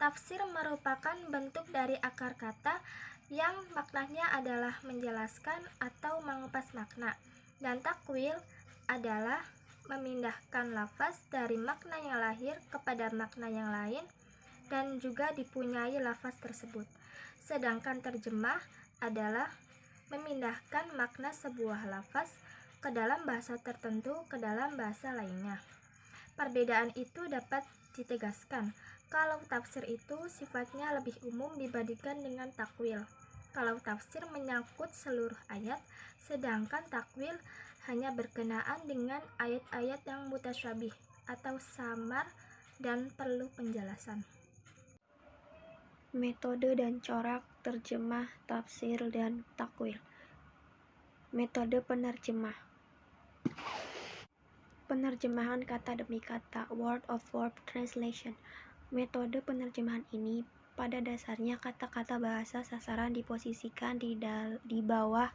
Tafsir merupakan bentuk dari akar kata yang maknanya adalah menjelaskan atau mengupas makna, dan takwil adalah memindahkan lafaz dari makna yang lahir kepada makna yang lain dan juga dipunyai lafaz tersebut. Sedangkan terjemah adalah memindahkan makna sebuah lafaz ke dalam bahasa tertentu ke dalam bahasa lainnya. Perbedaan itu dapat ditegaskan kalau tafsir itu sifatnya lebih umum dibandingkan dengan takwil. Kalau tafsir menyangkut seluruh ayat, sedangkan takwil hanya berkenaan dengan ayat-ayat yang mutasyabih atau samar dan perlu penjelasan. Metode dan corak terjemah, tafsir, dan takwil. Metode penerjemah. Penerjemahan kata demi kata, word-of-word translation. Metode penerjemahan ini pada dasarnya kata-kata bahasa sasaran diposisikan di bawah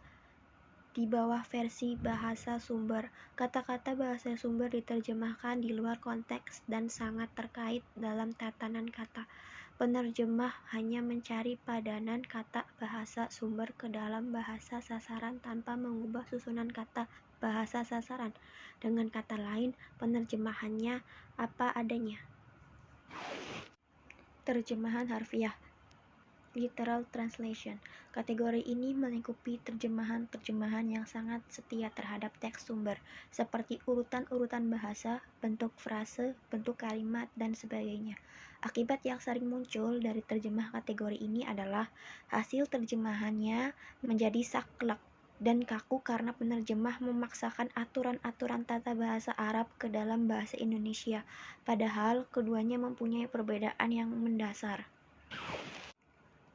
versi bahasa sumber. Kata-kata bahasa sumber diterjemahkan di luar konteks dan sangat terkait dalam tatanan kata. Penerjemah hanya mencari padanan kata bahasa sumber ke dalam bahasa sasaran tanpa mengubah susunan kata bahasa sasaran. Dengan kata lain, penerjemahannya apa adanya. Terjemahan harfiah, literal translation. Kategori ini melingkupi terjemahan-terjemahan yang sangat setia terhadap teks sumber, seperti urutan-urutan bahasa, bentuk frase, bentuk kalimat, dan sebagainya. Akibat yang sering muncul dari terjemah kategori ini adalah hasil terjemahannya menjadi saklek dan kaku karena penerjemah memaksakan aturan-aturan tata bahasa Arab ke dalam bahasa Indonesia, padahal keduanya mempunyai perbedaan yang mendasar.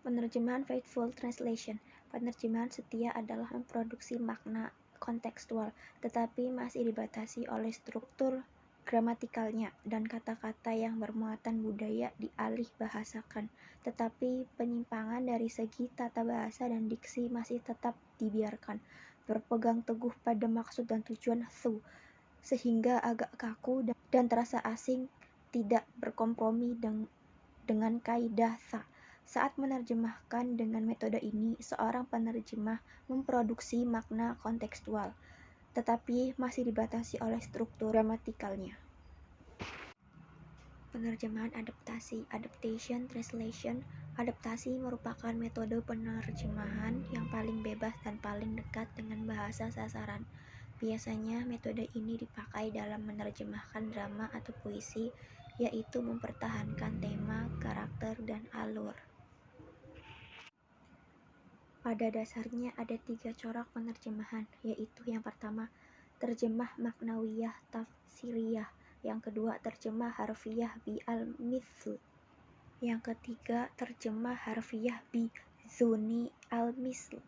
Penerjemahan faithful translation. Penerjemahan setia adalah memproduksi makna kontekstual, tetapi masih dibatasi oleh struktur gramatikalnya dan kata-kata yang bermuatan budaya dialih bahasakan, tetapi penyimpangan dari segi tata bahasa dan diksi masih tetap dibiarkan, berpegang teguh pada maksud dan tujuan sehingga agak kaku dan terasa asing, tidak berkompromi dengan kaidah Saat menerjemahkan dengan metode ini, seorang penerjemah memproduksi makna kontekstual, tetapi masih dibatasi oleh struktur gramatikalnya. Penerjemahan adaptasi, adaptation translation. Adaptasi merupakan metode penerjemahan yang paling bebas dan paling dekat dengan bahasa sasaran. Biasanya metode ini dipakai dalam menerjemahkan drama atau puisi, yaitu mempertahankan tema, karakter, dan alur. Pada dasarnya ada 3 corak penerjemahan, yaitu yang pertama, terjemah maknawiyah tafsiriyah, yang kedua, terjemah harfiah bi al-mithlu, yang ketiga, terjemah harfiah bi dzuni al-misl.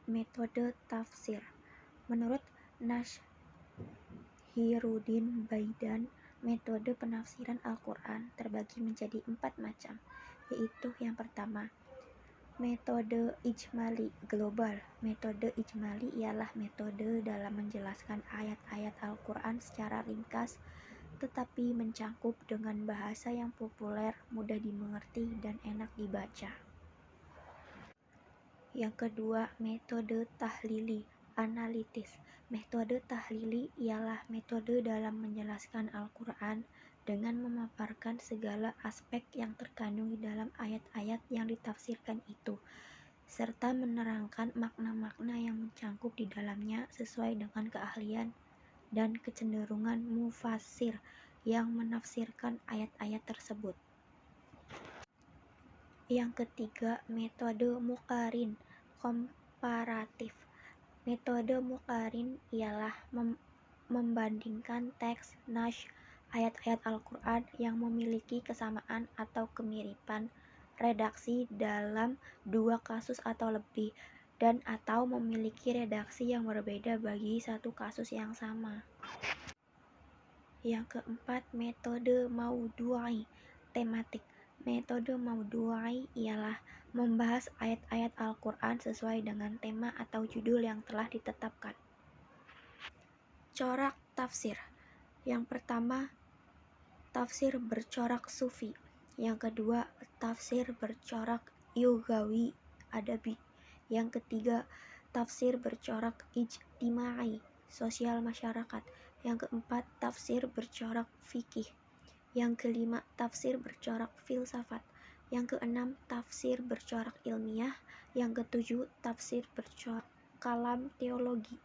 Metode tafsir. Menurut Nashhiruddin Baidan, metode penafsiran Al-Quran terbagi menjadi 4 macam, yaitu yang pertama, metode ijmali global. Metode ijmali ialah metode dalam menjelaskan ayat-ayat Al-Quran secara ringkas, tetapi mencangkup dengan bahasa yang populer, mudah dimengerti, dan enak dibaca. Yang kedua, metode tahlili, analitis. Metode tahlili ialah metode dalam menjelaskan Al-Quran dengan memaparkan segala aspek yang terkandung di dalam ayat-ayat yang ditafsirkan itu, serta menerangkan makna-makna yang mencangkup di dalamnya sesuai dengan keahlian dan kecenderungan mufassir yang menafsirkan ayat-ayat tersebut. Yang ketiga, metode muqarin, komparatif. Metode muqarin ialah membandingkan teks nash ayat-ayat Al-Quran yang memiliki kesamaan atau kemiripan redaksi dalam 2 kasus atau lebih, dan atau memiliki redaksi yang berbeda bagi satu kasus yang sama. Yang keempat, metode maudu'i, tematik. Metode maudu'i ialah membahas ayat-ayat Al-Quran sesuai dengan tema atau judul yang telah ditetapkan. Corak tafsir. Yang pertama, tafsir bercorak sufi. Yang kedua, tafsir bercorak yugawi adabi. Yang ketiga, tafsir bercorak ijtimai, sosial masyarakat. Yang keempat, tafsir bercorak fikih. Yang kelima, tafsir bercorak filsafat. Yang keenam, tafsir bercorak ilmiah. Yang ketujuh, tafsir bercorak kalam teologi.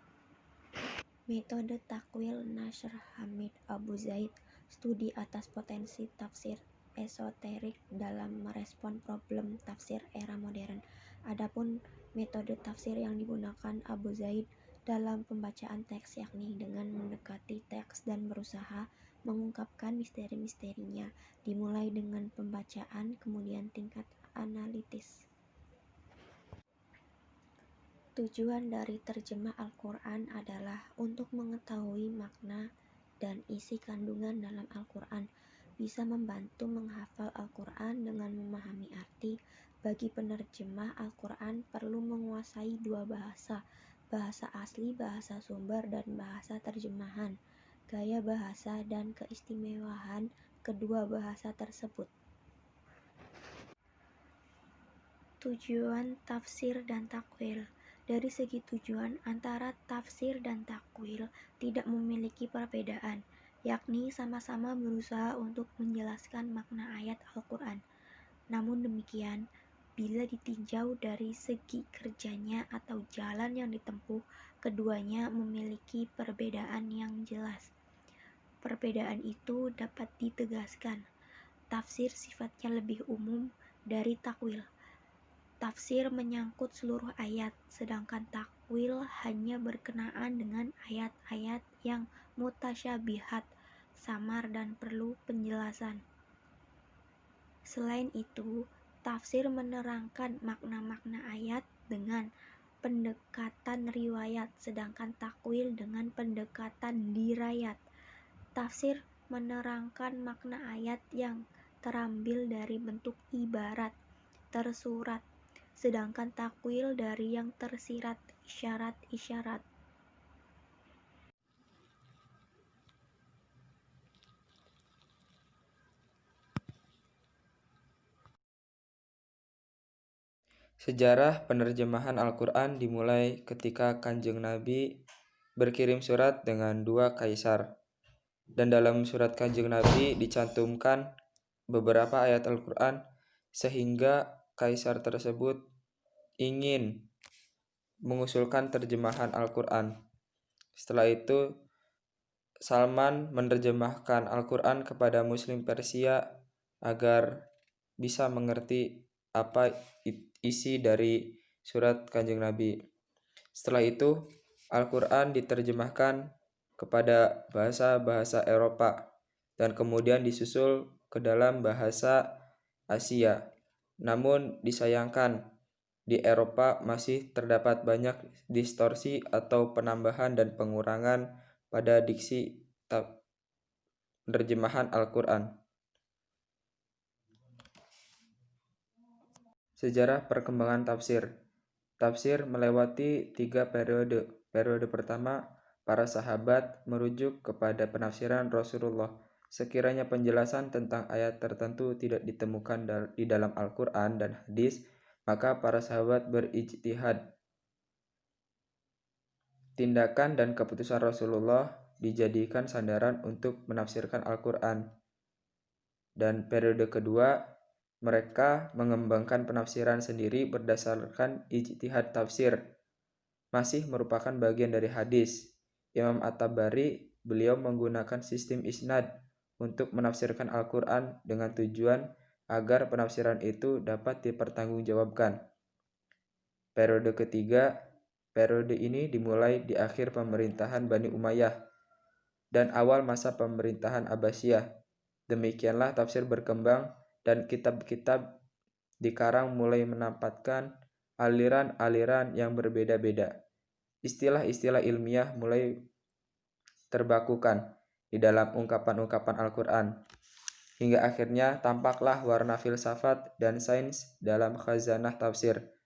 Metode takwil Nasr Hamid Abu Zaid, studi atas potensi tafsir esoterik dalam merespon problem tafsir era modern. Adapun metode tafsir yang digunakan Abu Zaid dalam pembacaan teks yakni dengan mendekati teks dan berusaha mengungkapkan misteri-misterinya, dimulai dengan pembacaan, kemudian tingkat analitis. Tujuan dari terjemah Al-Quran adalah untuk mengetahui makna dan isi kandungan dalam Al-Quran, bisa membantu menghafal Al-Quran dengan memahami arti. Bagi penerjemah Al-Quran perlu menguasai dua bahasa, bahasa asli, bahasa sumber, dan bahasa terjemahan, gaya bahasa, dan keistimewaan kedua bahasa tersebut. Tujuan tafsir dan takwil. Dari segi tujuan, antara tafsir dan takwil tidak memiliki perbedaan, yakni sama-sama berusaha untuk menjelaskan makna ayat Al-Quran. Namun demikian, bila ditinjau dari segi kerjanya atau jalan yang ditempuh, keduanya memiliki perbedaan yang jelas. Perbedaan itu dapat ditegaskan. Tafsir sifatnya lebih umum dari takwil. Tafsir menyangkut seluruh ayat, sedangkan takwil hanya berkenaan dengan ayat-ayat yang mutasyabihat, samar dan perlu penjelasan. Selain itu, tafsir menerangkan makna-makna ayat dengan pendekatan riwayat, sedangkan takwil dengan pendekatan dirayat. Tafsir menerangkan makna ayat yang terambil dari bentuk ibarat, tersurat, sedangkan takwil dari yang tersirat, isyarat-isyarat. Sejarah penerjemahan Al-Quran dimulai ketika Kanjeng Nabi berkirim surat dengan dua kaisar. Dan dalam surat Kanjeng Nabi dicantumkan beberapa ayat Al-Quran sehingga kaisar tersebut ingin mengusulkan terjemahan Al-Quran. Setelah itu Salman menerjemahkan Al-Quran kepada Muslim Persia agar bisa mengerti apa isi dari surat Kanjeng Nabi. Setelah itu Al-Quran diterjemahkan kepada bahasa-bahasa Eropa dan kemudian disusul ke dalam bahasa Asia. Namun disayangkan di Eropa masih terdapat banyak distorsi atau penambahan dan pengurangan pada diksi penerjemahan Al-Quran. Sejarah perkembangan tafsir. Tafsir melewati 3 periode. Periode pertama, para sahabat merujuk kepada penafsiran Rasulullah. Sekiranya penjelasan tentang ayat tertentu tidak ditemukan di dalam Al-Quran dan hadis, maka para sahabat berijtihad. Tindakan dan keputusan Rasulullah dijadikan sandaran untuk menafsirkan Al-Quran. Dan periode kedua, mereka mengembangkan penafsiran sendiri berdasarkan ijtihad tafsir. Masih merupakan bagian dari hadis. Imam At-Tabari, beliau menggunakan sistem isnad untuk menafsirkan Al-Quran dengan tujuan agar penafsiran itu dapat dipertanggungjawabkan. Periode ketiga, periode ini dimulai di akhir pemerintahan Bani Umayyah dan awal masa pemerintahan Abbasiyah. Demikianlah tafsir berkembang dan kitab-kitab dikarang mulai menampakkan aliran-aliran yang berbeda-beda. Istilah-istilah ilmiah mulai terbakukan di dalam ungkapan-ungkapan Al-Quran. Hingga akhirnya tampaklah warna filsafat dan sains dalam khazanah tafsir.